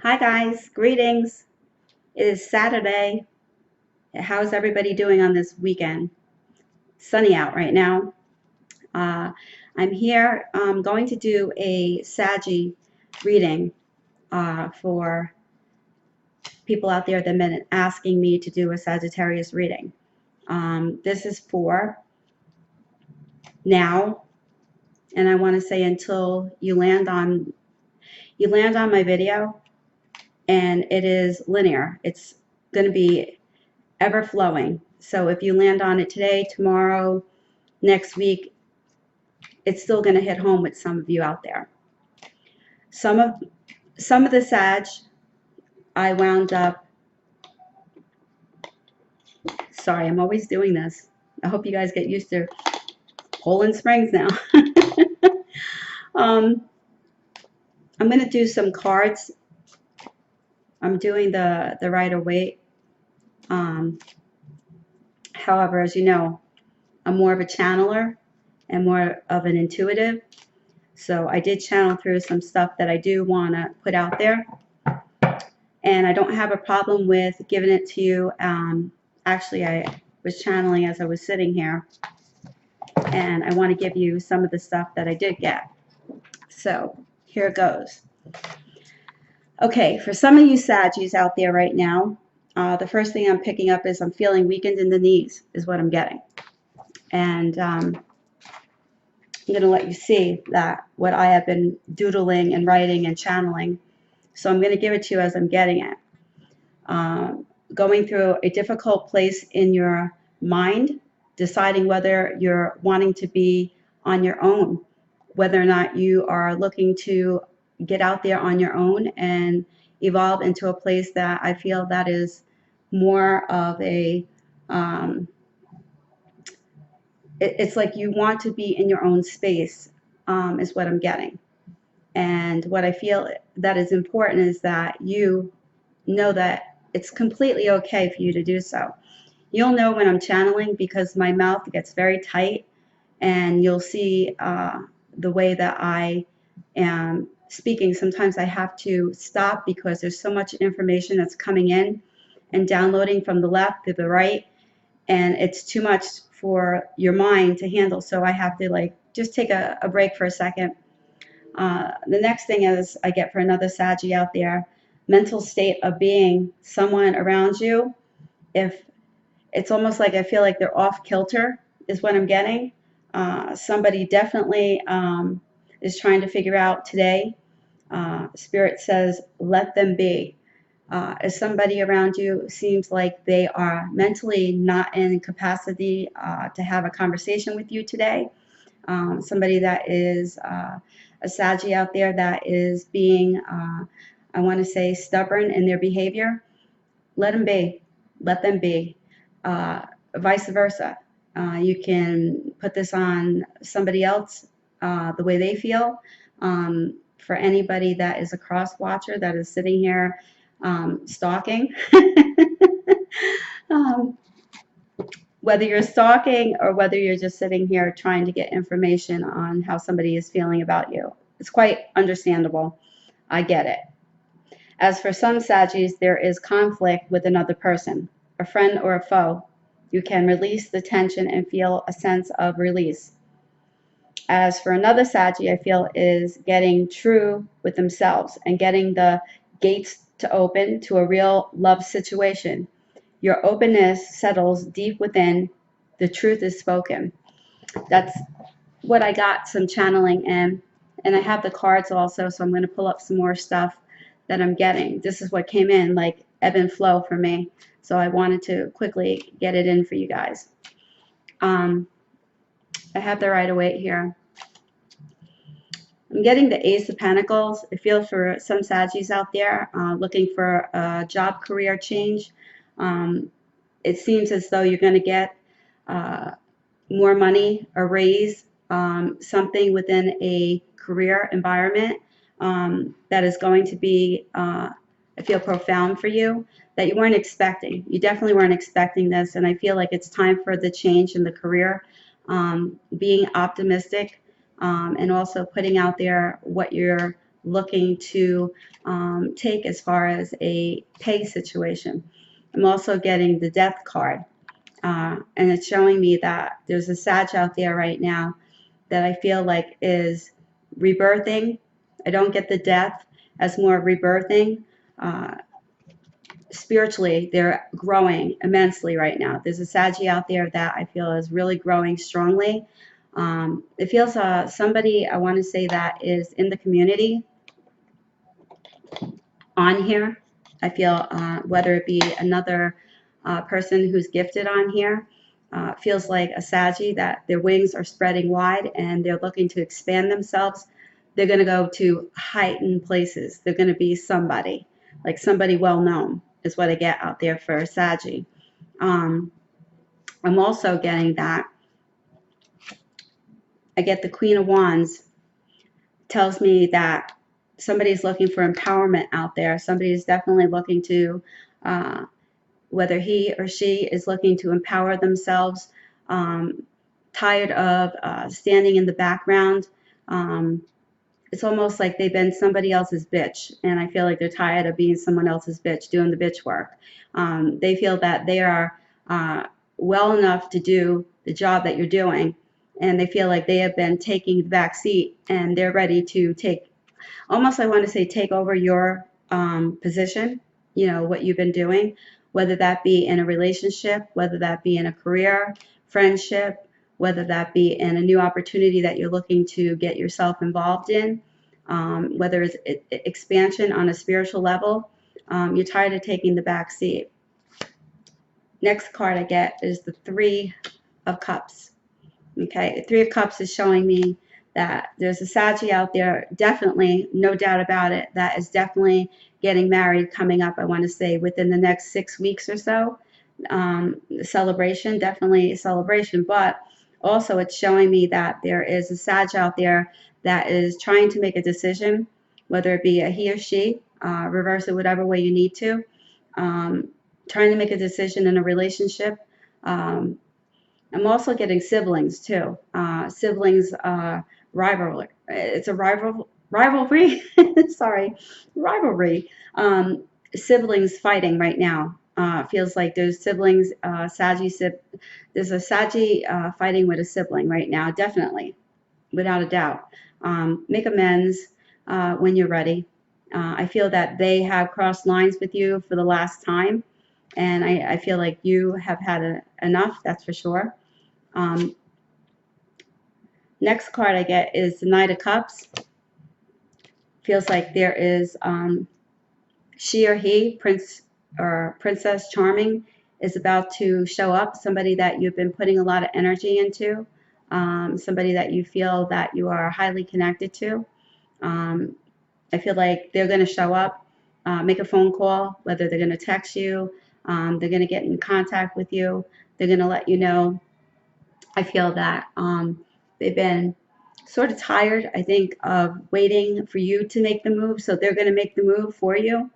Hi guys, greetings. It is Saturday. How's everybody doing on this weekend? Sunny out right now. Uh, I'm here going to do a Saggy reading for people out there that have been asking me to do a Sagittarius reading. This is for now, and I want to say until you land on my video, and it is linear. It's going to be ever flowing. So if you land on it today, tomorrow, next week, it's still going to hit home with some of you out there. Some of the Sag, I wound up. Sorry, I'm always doing this. I hope you guys get used to Poland Springs now. I'm going to do some cards. I'm doing the Rider-Waite. However, as you know, I'm more of a channeler and more of an intuitive. So I did channel through some stuff that I do want to put out there. And I don't have a problem with giving it to you. Actually, I was channeling as I was sitting here. And I want to give you some of the stuff that I did get. So here it goes. Okay, for some of you Saggies out there right now, the first thing I'm picking up is I'm feeling weakened in the knees is what I'm getting. And I'm going to let you see that what I have been doodling and writing and channeling. So I'm going to give it to you as I'm getting it. Going through a difficult place in your mind, deciding whether you're wanting to be on your own, whether or not you are looking to get out there on your own and evolve into a place that I feel that is more of a, it's like you want to be in your own space, is what I'm getting. And what I feel that is important is that you know that it's completely okay for you to do so. You'll know when I'm channeling because my mouth gets very tight, and you'll see the way that I am speaking. Sometimes I have to stop because there's so much information that's coming in and downloading from the left to the right, and it's too much for your mind to handle. So I have to just take a break for a second. The next thing is I get for another Saggy out there, mental state of being someone around you. If it's almost like I feel like they're off kilter is what I'm getting. Somebody definitely is trying to figure out today. Spirit says, let them be. If somebody around you seems like they are mentally not in capacity to have a conversation with you today, somebody that is a Saggy out there that is being, I want to say, stubborn in their behavior, let them be. Let them be. Vice versa. You can put this on somebody else the way they feel. For anybody that is a cross watcher that is sitting here stalking, whether you're stalking or whether you're just sitting here trying to get information on how somebody is feeling about you, it's quite understandable. I get it. As for some Saggies, there is conflict with another person, a friend or a foe. You can release the tension and feel a sense of release. As for another Saggy, I feel is getting true with themselves and getting the gates to open to a real love situation. Your openness settles deep within. The truth is spoken. That's what I got some channeling in. And I have the cards also, so I'm going to pull up some more stuff that I'm getting. This is what came in, like ebb and flow for me. So I wanted to quickly get it in for you guys. I have the Rider-Waite here. I'm getting the Ace of Pentacles. I feel for some Saggies out there looking for a job career change. It seems as though you're going to get more money, a raise, something within a career environment that is going to be, I feel, profound for you that you weren't expecting. You definitely weren't expecting this, and I feel like it's time for the change in the career, being optimistic, and also putting out there what you're looking to take as far as a pay situation. I'm also getting the death card, and it's showing me that there's a Sag out there right now that I feel like is rebirthing. I don't get the death as more rebirthing. Uh, Spiritually, they're growing immensely right now. There's a Saggy out there that I feel is really growing strongly. It feels somebody, I want to say, that is in the community on here. I feel whether it be another person who's gifted on here, feels like a Saggy that their wings are spreading wide and they're looking to expand themselves. They're going to go to heightened places. They're going to be somebody, like somebody well known, is what I get out there for a Saggy. I'm also getting that. I get the Queen of Wands, tells me that somebody's looking for empowerment out there. Somebody is definitely looking to, whether he or she is looking to empower themselves, tired of standing in the background. It's almost like they've been somebody else's bitch, and I feel like they're tired of being someone else's bitch, doing the bitch work. They feel that they are well enough to do the job that you're doing, and they feel like they have been taking the back seat, and they're ready to take, almost I want to say, take over your position, what you've been doing, whether that be in a relationship, whether that be in a career, friendship, whether that be in a new opportunity that you're looking to get yourself involved in, whether it's expansion on a spiritual level. You're tired of taking the back seat. Next card I get is the Three of Cups. Okay, the Three of Cups is showing me that there's a Saggy out there, definitely, no doubt about it, that is definitely getting married coming up, I want to say, within the next 6 weeks or so. Celebration, definitely a celebration, but also it's showing me that there is a Sag out there that is trying to make a decision, whether it be a he or she, reverse it whatever way you need to, trying to make a decision in a relationship. I'm also getting siblings too. Siblings rivalry. It's a rivalry. Sorry, rivalry. Siblings fighting right now. Feels like there's siblings. There's a Saggy fighting with a sibling right now. Definitely, without a doubt. Make amends when you're ready. I feel that they have crossed lines with you for the last time, and I feel like you have had enough. That's for sure. Next card I get is the Knight of Cups. Feels like there is she or he, Prince or Princess Charming, is about to show up. Somebody that you've been putting a lot of energy into. Somebody that you feel that you are highly connected to. I feel like they're going to show up, make a phone call, whether they're going to text you, they're going to get in contact with you, they're going to let you know. I feel that they've been sort of tired, I think, of waiting for you to make the move, so they're going to make the move for you.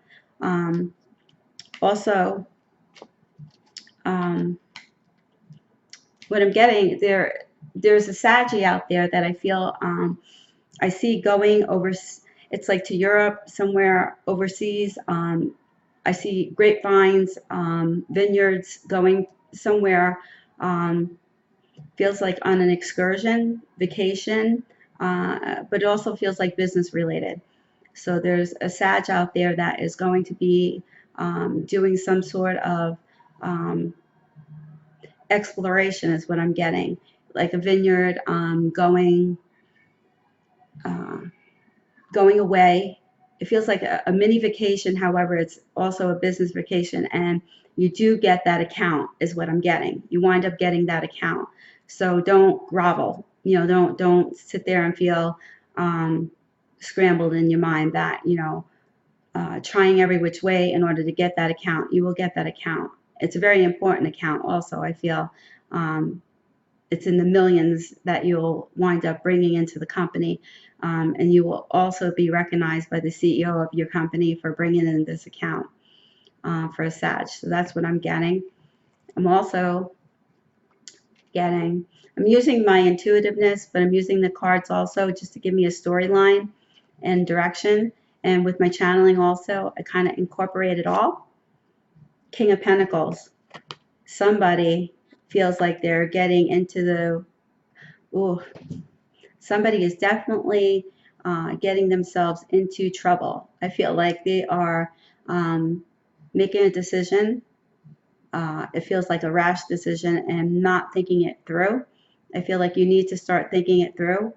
Also, what I'm getting there's a Saggy out there that I feel I see going over. It's like to Europe, somewhere overseas. I see grapevines, vineyards, going somewhere. Feels like on an excursion, vacation, but it also feels like business related. So there's a Sag out there that is going to be doing some sort of exploration is what I'm getting, like a vineyard, going away. It feels like a mini vacation. However, it's also a business vacation, and you do get that account is what I'm getting. You wind up getting that account. So don't grovel. Don't sit there and feel scrambled in your mind that trying every which way in order to get that account. You will get that account. It's a very important account. Also, I feel it's in the millions that you'll wind up bringing into the company. And you will also be recognized by the CEO of your company for bringing in this account for a Sag. So that's what I'm getting. I'm also I'm using my intuitiveness, but I'm using the cards also just to give me a storyline. and direction. And with my channeling also, I kind of incorporate it all. King of Pentacles. Somebody feels like they're getting into the, ooh, somebody is definitely getting themselves into trouble. I feel like they are making a decision. It feels like a rash decision and not thinking it through. I feel like you need to start thinking it through.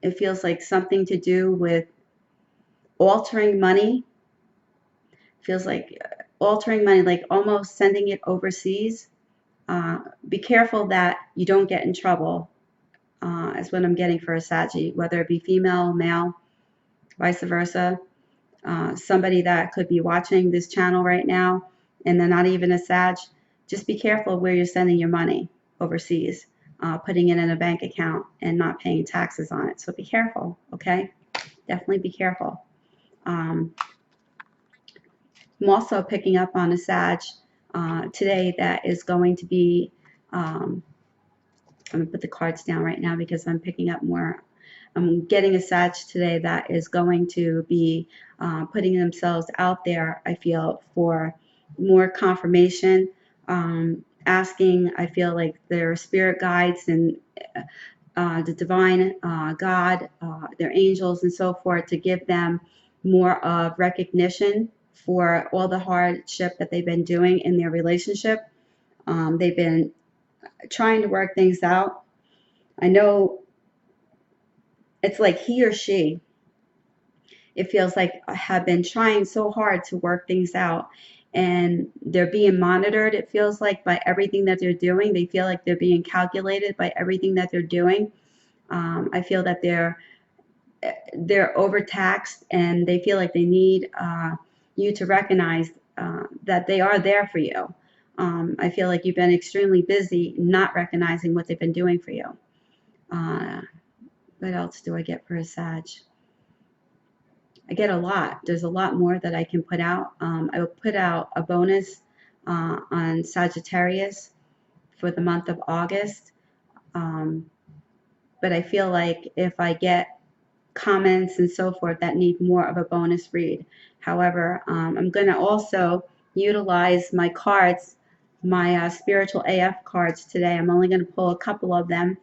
It feels like something to do with altering money. Feels like altering money, like almost sending it overseas. Be careful that you don't get in trouble, is what I'm getting for a Saggy, whether it be female, male, vice versa. Somebody that could be watching this channel right now and they're not even a Sag, just be careful of where you're sending your money overseas, putting it in a bank account and not paying taxes on it. So be careful, okay? Definitely be careful. I'm also picking up on a Sag today that is going to be, I'm going to put the cards down right now because I'm picking up more. I'm getting a Sag today that is going to be putting themselves out there, I feel, for more confirmation, asking, I feel like their spirit guides and the divine God, their angels and so forth, to give them more of recognition for all the hardship that they've been doing in their relationship. They've been trying to work things out. I know it's like he or she, it feels like, have been trying so hard to work things out, and they're being monitored, it feels like, by everything that they're doing. They feel like they're being calculated by everything that they're doing. I feel that they're overtaxed, and they feel like they need you to recognize that they are there for you. I feel like you've been extremely busy not recognizing what they've been doing for you. What else do I get for a Sag? I get a lot. There's a lot more that I can put out. I will put out a bonus on Sagittarius for the month of August. But I feel like if I get comments and so forth that need more of a bonus read. However, I'm going to also utilize my cards, my spiritual AF cards today. I'm only going to pull a couple of them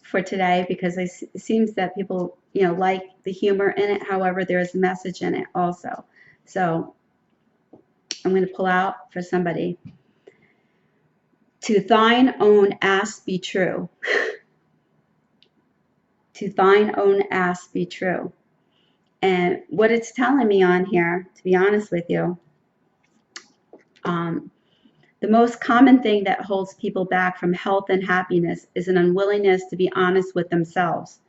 for today because it seems that people, like the humor in it. However, there is a message in it also. So I'm going to pull out for somebody. To thine own ask be true. To thine own ask be true. And what it's telling me on here, to be honest with you, the most common thing that holds people back from health and happiness is an unwillingness to be honest with themselves.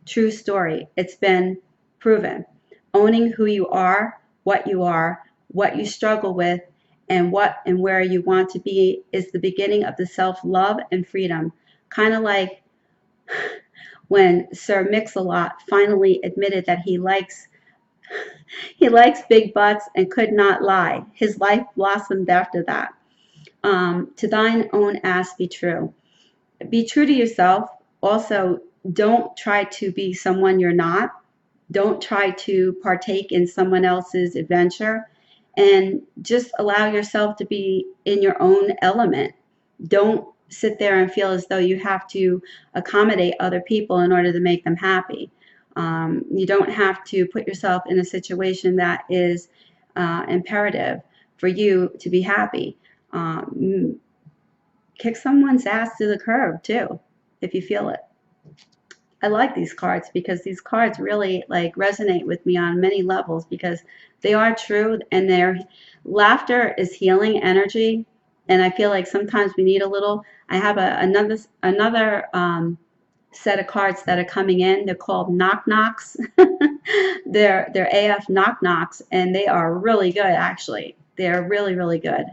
True story. It's been proven. Owning who you are, what you struggle with, and what and where you want to be is the beginning of the self-love and freedom. Kind of like when Sir Mix-a-Lot finally admitted that he likes big butts and could not lie. His life blossomed after that. To thine own ask be true. Be true to yourself. Also, don't try to be someone you're not. Don't try to partake in someone else's adventure. And just allow yourself to be in your own element. Don't sit there and feel as though you have to accommodate other people in order to make them happy. You don't have to put yourself in a situation that is imperative for you to be happy. Kick someone's ass to the curb too, if you feel it. I like these cards because these cards really resonate with me on many levels because they are true, and their laughter is healing energy. And I feel like sometimes we need a little. I have another set of cards that are coming in. They're called knock knocks. they're AF knock knocks, and they are really good actually. They're really, really good.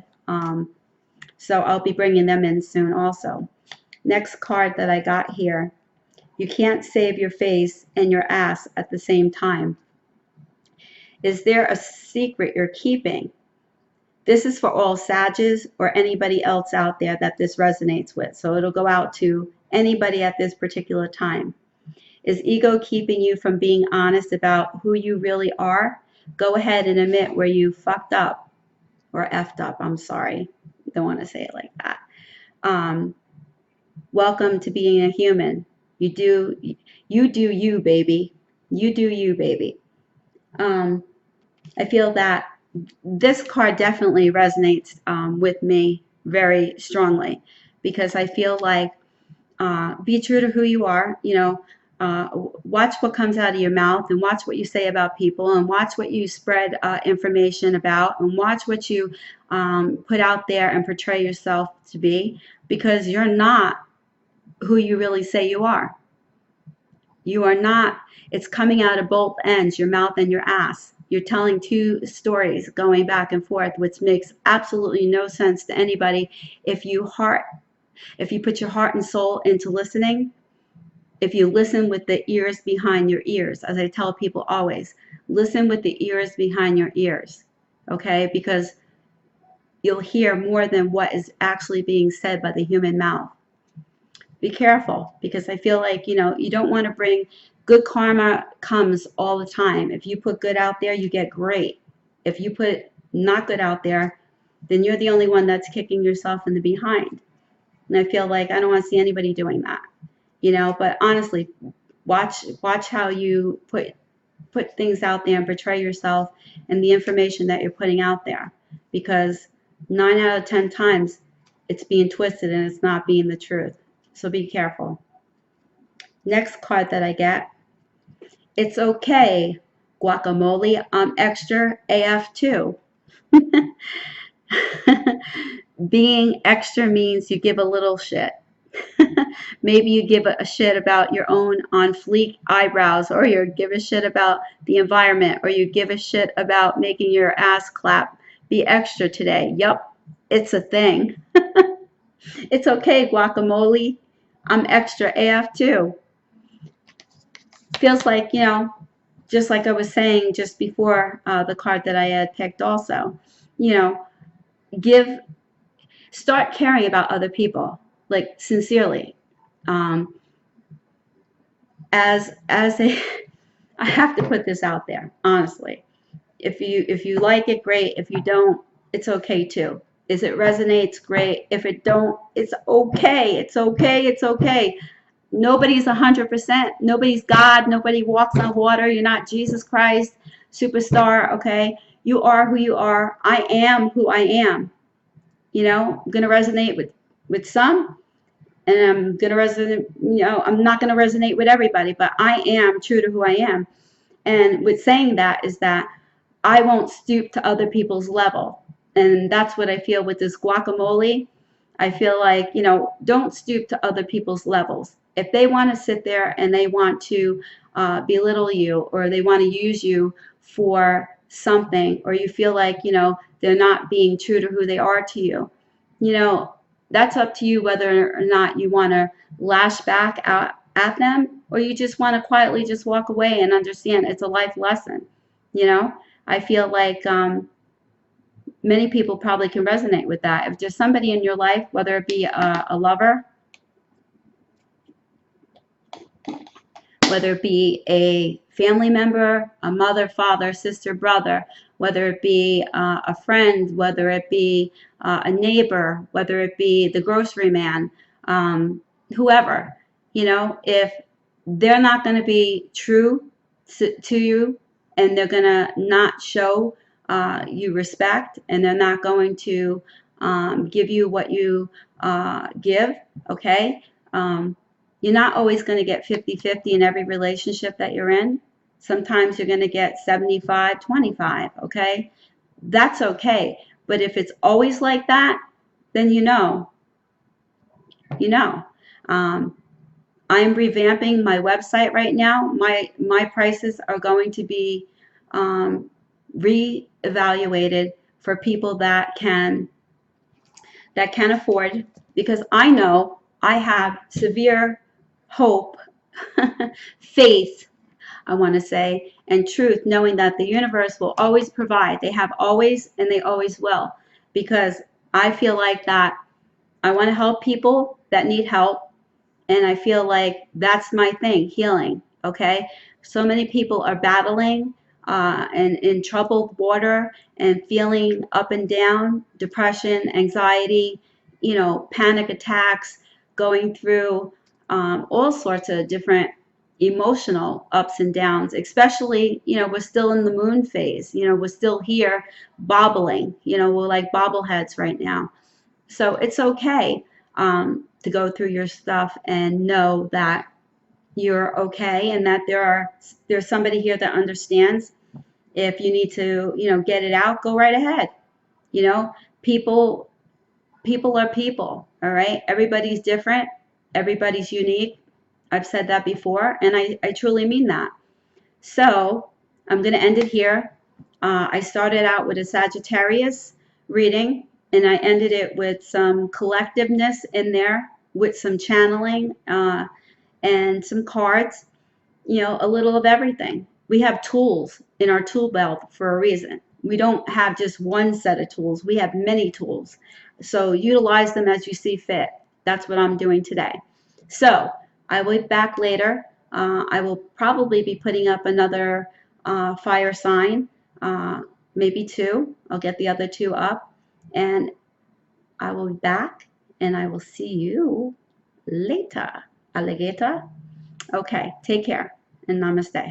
So I'll be bringing them in soon also. Next card that I got here. You can't save your face and your ass at the same time. Is there a secret you're keeping? This is for all Sages or anybody else out there that this resonates with. So it'll go out to anybody at this particular time. Is ego keeping you from being honest about who you really are? Go ahead and admit where you fucked up or effed up. I'm sorry. Don't want to say it like that. Um, Welcome to being a human. You do you, baby. You do you, baby. Um, I feel that this card definitely resonates with me very strongly because I feel like be true to who you are. Watch what comes out of your mouth and watch what you say about people and watch what you spread information about and watch what you put out there and portray yourself to be because you're not who you really say you are. You are not. It's coming out of both ends, your mouth and your ass. You're telling two stories going back and forth, which makes absolutely no sense to anybody if if you put your heart and soul into listening, if you listen with the ears behind your ears, as I tell people always, listen with the ears behind your ears, okay? Because you'll hear more than what is actually being said by the human mouth. Be careful because I feel like, you don't want to bring good karma comes all the time. If you put good out there, you get great. If you put not good out there, then you're the only one that's kicking yourself in the behind. And I feel like I don't want to see anybody doing that, but honestly, watch how you put things out there and portray yourself and the information that you're putting out there because 9 out of 10 times it's being twisted and it's not being the truth. So be careful. Next card that I get, it's okay, guacamole, I'm extra AF too. Being extra means you give a little shit. Maybe you give a shit about your own on fleek eyebrows, or you give a shit about the environment, or you give a shit about making your ass clap. Be extra today. Yup, it's a thing. It's okay, guacamole. I'm extra AF too. Feels like, just like I was saying just before the card that I had picked also, you know, give, start caring about other people, like sincerely. Um, as a, I have to put this out there, honestly. If you like it, great. If you don't, it's okay too. If it resonates, great. If it don't, it's okay. It's okay. It's okay. Nobody's 100%. Nobody's God. Nobody walks on water. You're not Jesus Christ, superstar. Okay, you are who you are. I am who I am. I'm gonna resonate with some, and I'm gonna resonate. I'm not gonna resonate with everybody, but I am true to who I am. And with saying that is that I won't stoop to other people's level. And that's what I feel with this guacamole. I feel like, don't stoop to other people's levels. If they want to sit there and they want to belittle you or they want to use you for something, or you feel like, they're not being true to who they are to you, that's up to you whether or not you want to lash back out at them or you just want to quietly just walk away and understand it's a life lesson. I feel like many people probably can resonate with that. If there's somebody in your life, whether it be a lover, whether it be a family member, a mother, father, sister, brother, whether it be a friend, whether it be a neighbor, whether it be the grocery man, whoever, if they're not going to be true to you and they're going to not show you respect and they're not going to give you what you give, okay? You're not always going to get 50-50 in every relationship that you're in. Sometimes you're going to get 75-25, okay? That's okay. But if it's always like that, then you know. I'm revamping my website right now. My prices are going to be reevaluated for people that can afford, because I know I have severe hope, faith, I want to say, and truth, knowing that the universe will always provide. They have always and they always will, because I feel like that I want to help people that need help. And I feel like that's my thing, healing. okay? So many people are battling and in troubled water and feeling up and down, depression, anxiety, panic attacks, going through all sorts of different emotional ups and downs, especially, we're still in the moon phase, we're still here bobbling, we're like bobbleheads right now. So it's okay to go through your stuff and know that you're okay and that there's somebody here that understands. If you need to, get it out, go right ahead. You know, people people are people, all right? Everybody's different, everybody's unique. I've said that before, and I truly mean that. So I'm going to end it here. I started out with a Sagittarius reading, and I ended it with some collectiveness in there, with some channeling and some cards, a little of everything. We have tools in our tool belt for a reason. We don't have just one set of tools, we have many tools. So utilize them as you see fit. That's what I'm doing today. So I will be back later. I will probably be putting up another fire sign, maybe two. I'll get the other two up, and I will be back, and I will see you later, alligator. Okay, take care and namaste.